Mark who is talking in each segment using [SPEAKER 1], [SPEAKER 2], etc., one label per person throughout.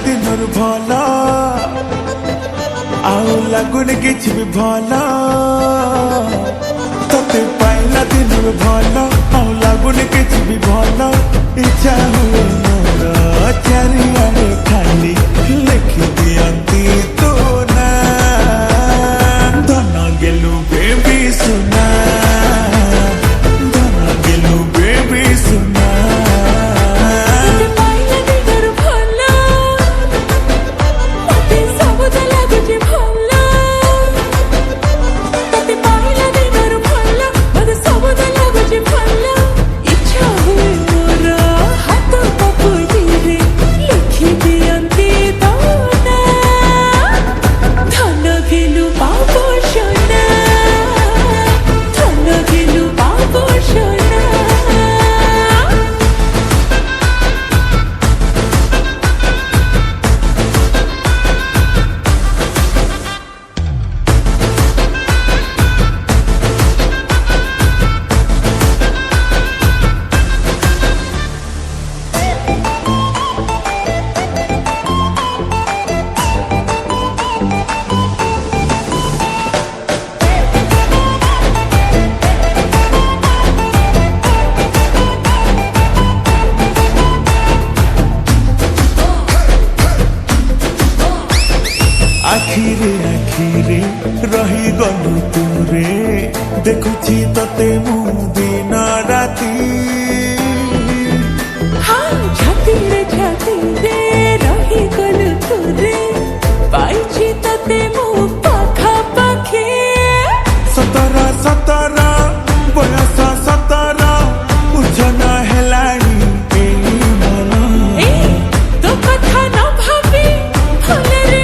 [SPEAKER 1] दिन भल आउ लगुन किछ भी भल तते पाइला दिन भल आउ लगुन किछ भी भल इच्छा हुए मोर चारिआडे खाली लिखि दियंती तो ना धन गेलु बेबी सुना धन गेलु बेबी सुना आखिरे आखिरे रही गलु तुरे देखुची तते मु दिन राती
[SPEAKER 2] हाँ छातीरे छातीरे रही गलु तुरे पाइची तते मु पाखा पाखे
[SPEAKER 1] 17 17 बयस 17 उजन हेलाणी एई मन
[SPEAKER 2] तो कथा न भाबी भले रे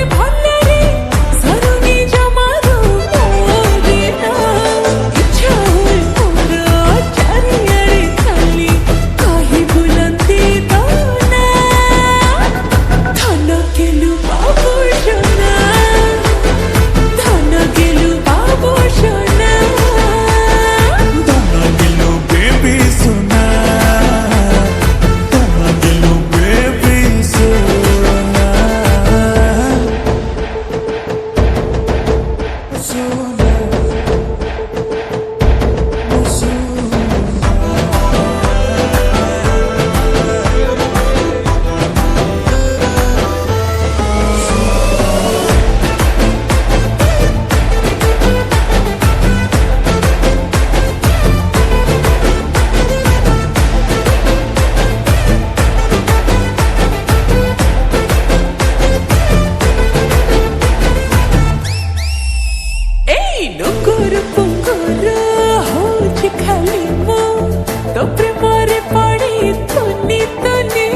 [SPEAKER 2] तो प्रेमरे पड़ी तुनी तुनी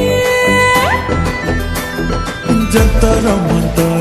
[SPEAKER 1] जंतर मंतर